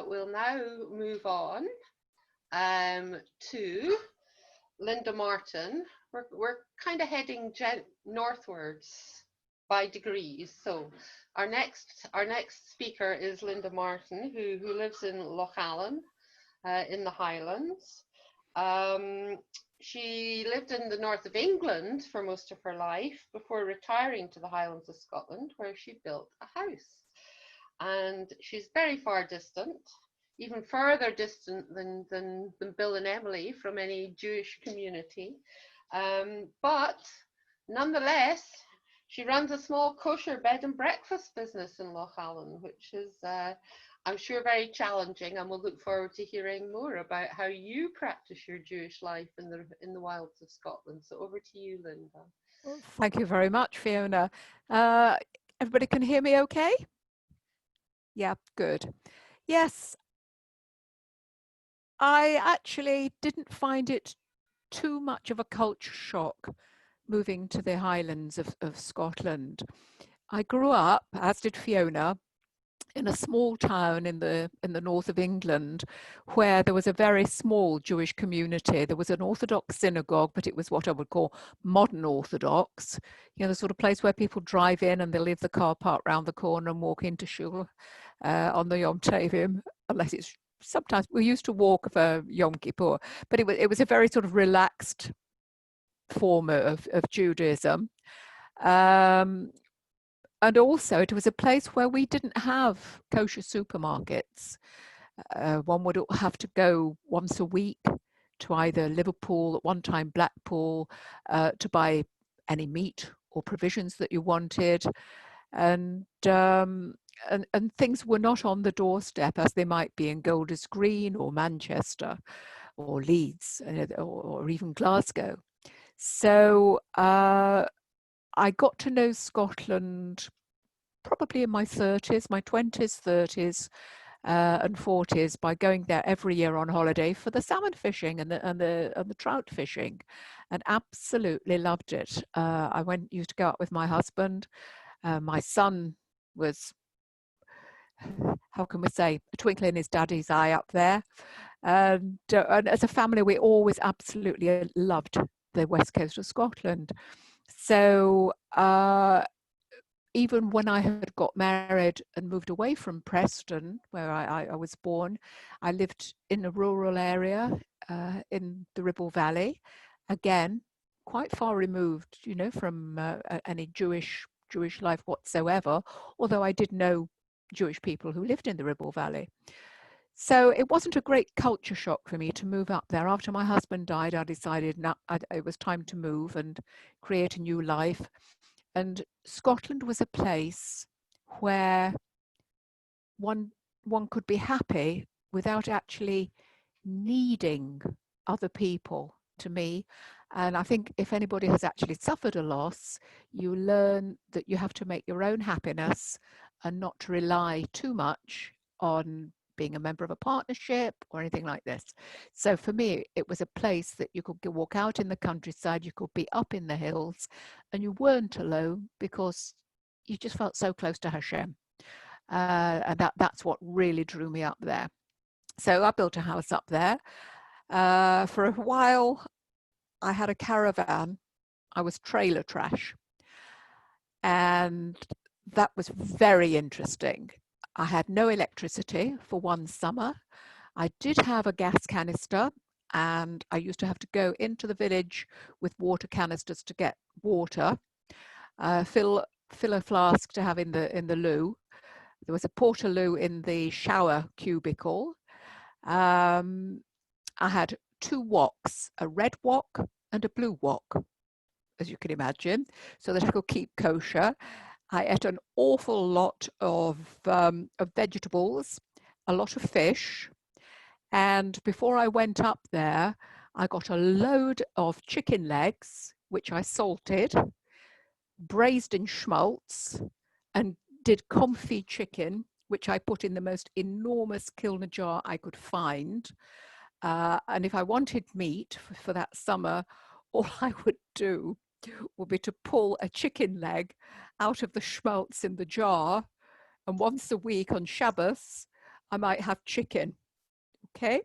we'll now move on to Linda Martin. We're kind of heading northwards by degrees. So our next speaker is Linda Martin, who lives in Loch Allen in the Highlands. She lived in the north of England for most of her life before retiring to the Highlands of Scotland, where she built a house. And she's very far distant, even further distant than Bill and Emily from any Jewish community. But nonetheless, she runs a small kosher bed and breakfast business in Loch Allen, which is, I'm sure, very challenging, and we'll look forward to hearing more about how you practice your Jewish life in the wilds of Scotland. So over to you, Linda. Well, thank you very much, Fiona. Everybody can hear me okay? Yeah, good. Yes, I actually didn't find it too much of a culture shock moving to the Highlands of Scotland. I grew up, as did Fiona, in a small town in the north of England, where there was a very small Jewish community. There was an Orthodox synagogue, but it was what I would call modern Orthodox, the sort of place where people drive in and they leave the car parked round the corner and walk into shul on the Yom Tovim, unless it's sometimes we used to walk for Yom Kippur, but it was a very sort of relaxed form of Judaism. And also it was a place where we didn't have kosher supermarkets. One would have to go once a week to either Liverpool, at one time Blackpool, to buy any meat or provisions that you wanted. And things were not on the doorstep as they might be in Golders Green or Manchester or Leeds or even Glasgow. So I got to know Scotland probably in my 30s, my 20s, 30s and 40s by going there every year on holiday for the salmon fishing and the trout fishing, and absolutely loved it. I used to go out with my husband. My son was, how can we say, a twinkle in his daddy's eye up there. And as a family, we always absolutely loved the west coast of Scotland. So even when I had got married and moved away from Preston, where I was born, I lived in a rural area in the Ribble Valley, again, quite far removed, from any Jewish life whatsoever, although I did know Jewish people who lived in the Ribble Valley. So it wasn't a great culture shock for me to move up there. After my husband died, I decided it was time to move and create a new life. And Scotland was a place where one could be happy without actually needing other people, to me. And I think if anybody has actually suffered a loss, you learn that you have to make your own happiness and not to rely too much on being a member of a partnership or anything like this. So for me, it was a place that you could walk out in the countryside, you could be up in the hills, and you weren't alone because you just felt so close to Hashem. And that's what really drew me up there. So I built a house up there. For a while, I had a caravan. I was trailer trash. And that was very interesting. I had no electricity for one summer. I did have a gas canister, and I used to have to go into the village with water canisters to get water, fill a flask to have in the loo. There was a portaloo in the shower cubicle. I had 2 woks, a red wok and a blue wok, as you can imagine, so that I could keep kosher. I ate an awful lot of vegetables, a lot of fish, and before I went up there, I got a load of chicken legs, which I salted, braised in schmaltz, and did confit chicken, which I put in the most enormous kilner jar I could find. And if I wanted meat for that summer, all I would do would be to pull a chicken leg out of the schmaltz in the jar, and once a week on Shabbos, I might have chicken, okay?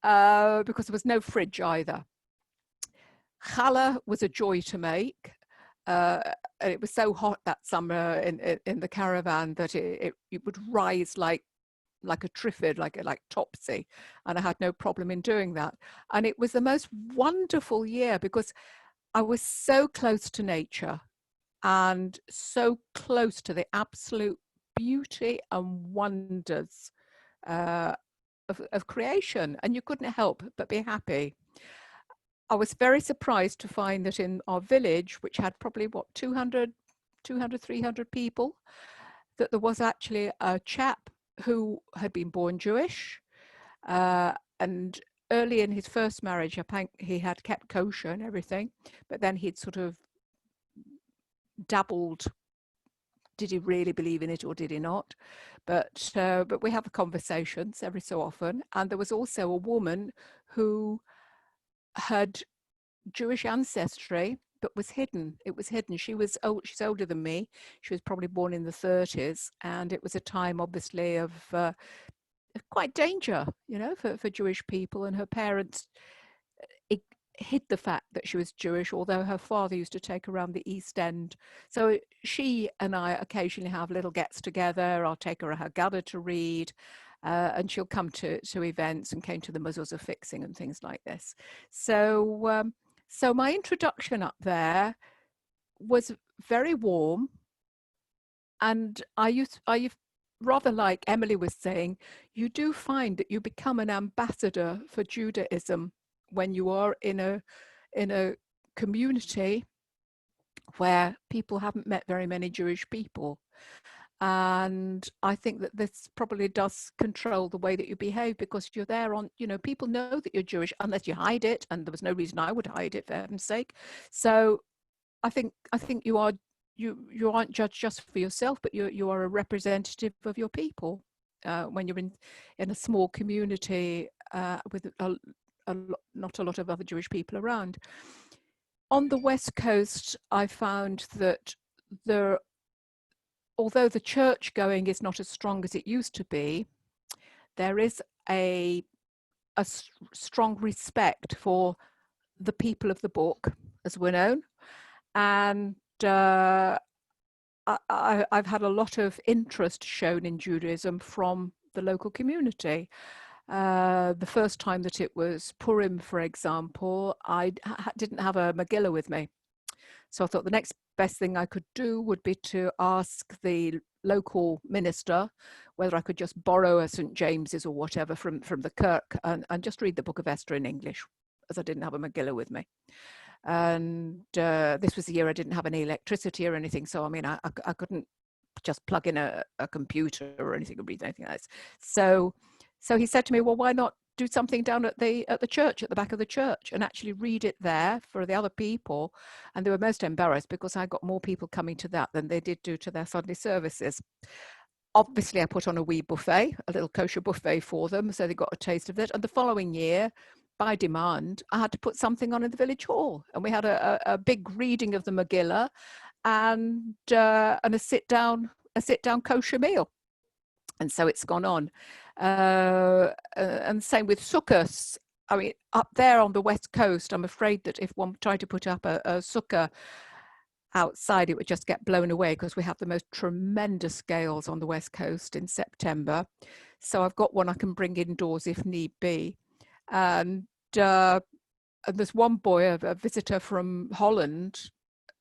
Because there was no fridge either. Challah was a joy to make. And it was so hot that summer in the caravan that it would rise like a triffid, like Topsy, and I had no problem in doing that. And it was the most wonderful year because I was so close to nature and so close to the absolute beauty and wonders uh, of creation, and you couldn't help but be happy. I was very surprised to find that in our village, which had probably, 200, 300 people, that there was actually a chap who had been born Jewish. And early in his first marriage, I think he had kept kosher and everything, but then he'd sort of dabbled. Did he really believe in it or did he not? But we have conversations every so often. And there was also a woman who had Jewish ancestry, but was hidden. It was hidden. She's older than me. She was probably born in the 30s. And it was a time, obviously, of quite danger, for Jewish people. And her parents hid the fact that she was Jewish, although her father used to take her around the East End. So she and I occasionally have little gets together. I'll take her a Haggadah to read, and she'll come to events, and came to the Mezuzah fixing and things like this. So so my introduction up there was very warm, and I rather like Emily was saying, you do find that you become an ambassador for Judaism when you are in a community where people haven't met very many Jewish people. And I think that this probably does control the way that you behave, because you're there on, people know that you're Jewish unless you hide it, and there was no reason I would hide it, for heaven's sake. So I think you aren't judged just for yourself, but you are a representative of your people when you're in a small community with not a lot of other Jewish people around. On the West Coast, I found that although the church going is not as strong as it used to be, there is a strong respect for the people of the book, as we're known. And I've had a lot of interest shown in Judaism from the local community. The first time that it was Purim, for example, I didn't have a Megillah with me. So I thought the next best thing I could do would be to ask the local minister whether I could just borrow a St. James's or whatever from the Kirk and just read the Book of Esther in English, as I didn't have a Megillah with me. And this was the year I didn't have any electricity or anything. So, I mean, I couldn't just plug in a computer or anything or read anything like this. So he said to me, well, why not do something down at the church, at the back of the church, and actually read it there for the other people? And they were most embarrassed because I got more people coming to that than they did do to their Sunday services. Obviously, I put on a wee buffet, a little kosher buffet for them, so they got a taste of it. And the following year, by demand, I had to put something on in the village hall, and we had a big reading of the Megillah and a sit down kosher meal. And so it's gone on. And same with sukkahs. I mean, up there on the West Coast, I'm afraid that if one tried to put up a sukkah outside, it would just get blown away, because we have the most tremendous gales on the West Coast in September. So I've got one I can bring indoors if need be. And there's one boy, a visitor from Holland,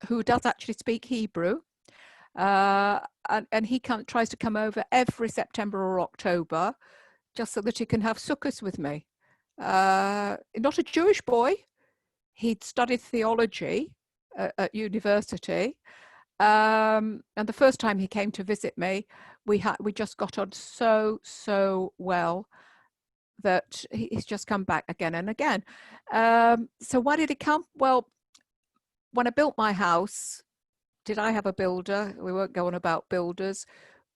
who does actually speak Hebrew. And he tries to come over every September or October just so that he can have sukkahs with me. Not a Jewish boy. He'd studied theology at university. And the first time he came to visit me, we just got on so well that he's just come back again and again. So why did he come? Well, when I built my house, did I have a builder? We won't go on about builders,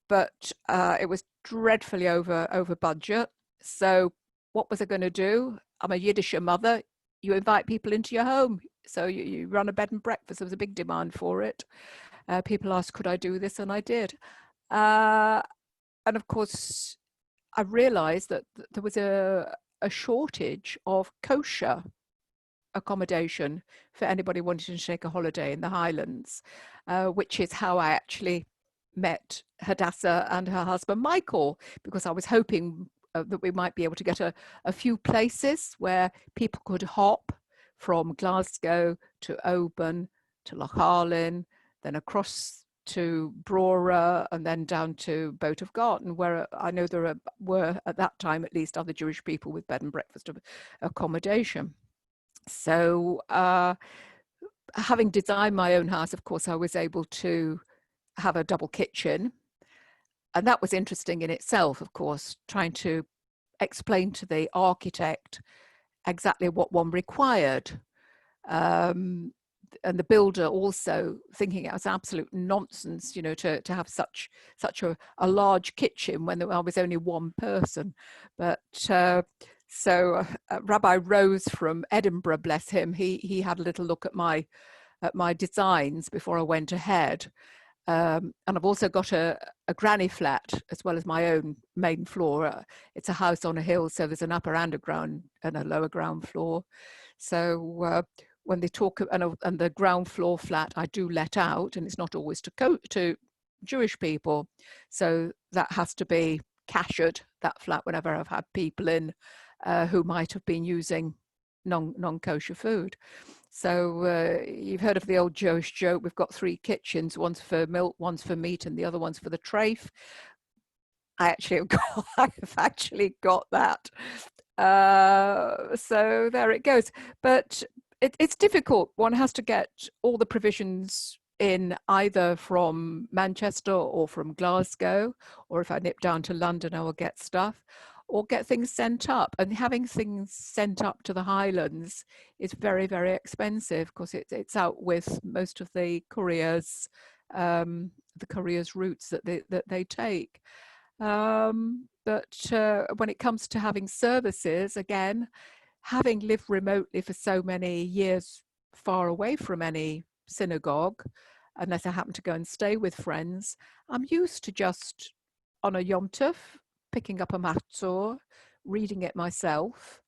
but it was dreadfully over budget. So what was I going to do? I'm a Yiddish mother. You invite people into your home. So you run a bed and breakfast. There was a big demand for it. People asked, could I do this? And I did. And of course, I realized that there was a shortage of kosher accommodation for anybody wanting to take a holiday in the Highlands, which is how I actually met Hadassah and her husband Michael, because I was hoping that we might be able to get a few places where people could hop from Glasgow to Oban to Lochharlin, then across to Brora, and then down to Boat of Garten, where I know there were at that time at least other Jewish people with bed and breakfast accommodation. So having designed my own house, of course, I was able to have a double kitchen. And that was interesting in itself, of course, trying to explain to the architect exactly what one required. And the builder also thinking it was absolute nonsense, you know, to have such a large kitchen when I was only one person. But so Rabbi Rose from Edinburgh, bless him, he had a little look at my designs before I went ahead. And I've also got a granny flat as well as my own main floor. It's a house on a hill, so there's an upper and a lower ground floor. So when they talk, and the ground floor flat I do let out, and it's not always to Jewish people, so that has to be cashered, that flat, whenever I've had people in who might have been using non-kosher food. So you've heard of the old Jewish joke, we've got 3 kitchens, one's for milk, one's for meat, and the other one's for the trafe. I've actually got that. So there it goes. But it's difficult. One has to get all the provisions in either from Manchester or from Glasgow, or if I nip down to London, I will get stuff, or get things sent up. And having things sent up to the Highlands is very, very expensive, because it's out with most of the couriers routes that they take. But when it comes to having services, again, having lived remotely for so many years, far away from any synagogue, unless I happen to go and stay with friends, I'm used to just on a Yom Tov picking up a matzor, reading it myself,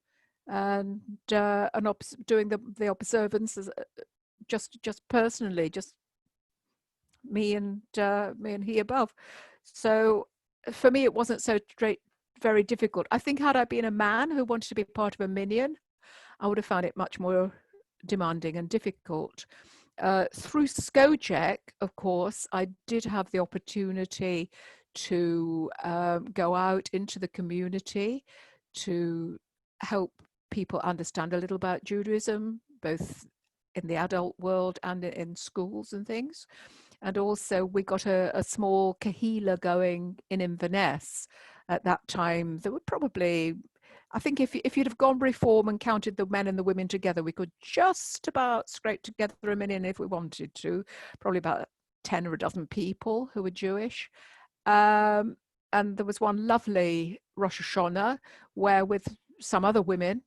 and doing the observances just personally, just me and he above. So for me, it wasn't so very difficult. I think had I been a man who wanted to be part of a minyan, I would have found it much more demanding and difficult. Through Skojec, of course, I did have the opportunity to go out into the community to help people understand a little about Judaism, both in the adult world and in schools and things. And also we got a small kahila going in Inverness at that time. There were probably, I think if you'd have gone reform and counted the men and the women together, we could just about scrape together a million if we wanted to, probably about 10 or a dozen people who were Jewish. And there was one lovely Rosh Hashanah where with some other women,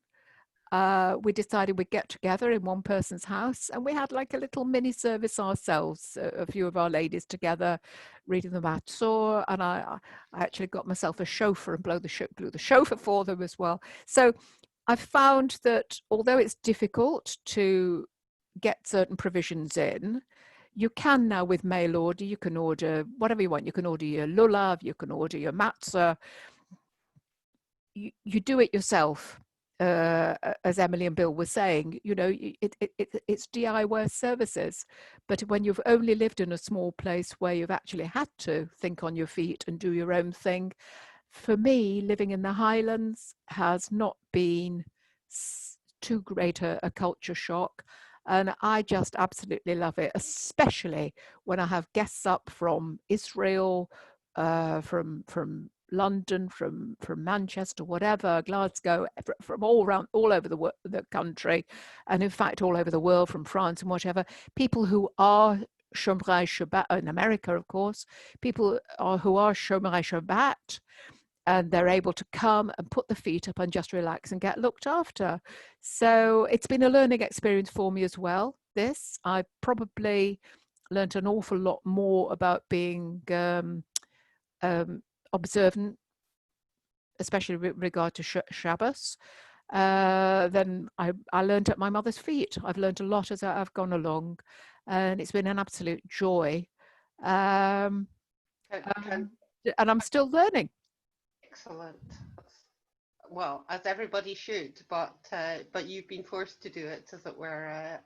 we decided we'd get together in one person's house, and we had like a little mini service ourselves, a few of our ladies together reading the Matzor, and I actually got myself a shofar and blew the shofar for them as well. So I found that although it's difficult to get certain provisions in, you can now with mail order, you can order whatever you want. You can order your lulav, you can order your matzah. You do it yourself. As Emily and Bill were saying, you know, it's DIY services. But when you've only lived in a small place where you've actually had to think on your feet and do your own thing, for me, living in the Highlands has not been too great a culture shock. And I just absolutely love it, especially when I have guests up from Israel, from London, from Manchester, whatever, Glasgow, from all over the country, and in fact all over the world, from France and whatever. People who are Shomrei Shabbat in America, of course, people who are Shomrei Shabbat, and they're able to come and put the feet up and just relax and get looked after. So it's been a learning experience for me as well. I probably learned an awful lot more about being observant especially with regard to Shabbos, then I learned at my mother's feet. I've learned a lot as I've gone along, and it's been an absolute joy. Um, Can, and I'm still learning. excellent. Well, as everybody should, but you've been forced to do it, as it were,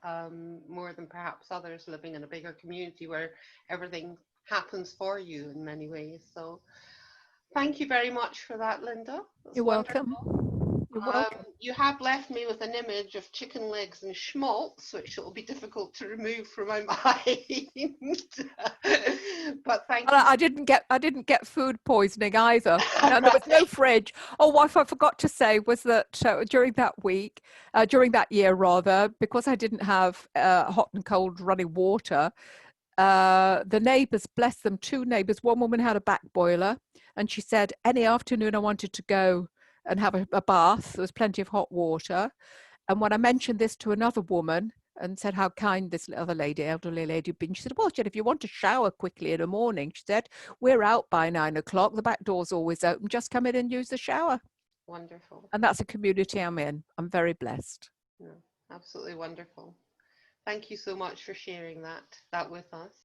more than perhaps others living in a bigger community where everything happens for you in many ways. So, thank you very much for that, Linda. That's You're welcome. wonderful. You're welcome. You have left me with an image of chicken legs and schmaltz, which it will be difficult to remove from my mind. But thank you. I didn't get food poisoning either, and there was no fridge. Oh, what I forgot to say was that during that year rather, because I didn't have hot and cold running water, the neighbours, bless them, two neighbours. One woman had a back boiler, and she said any afternoon I wanted to go and have a bath, there was plenty of hot water. And when I mentioned this to another woman and said how kind this other lady, elderly lady, had been, she said, well, Jen, if you want to shower quickly in the morning, she said, we're out by 9 o'clock. The back door's always open. Just come in and use the shower. Wonderful. And that's a community I'm in. I'm very blessed. No, absolutely wonderful. Thank you so much for sharing that with us.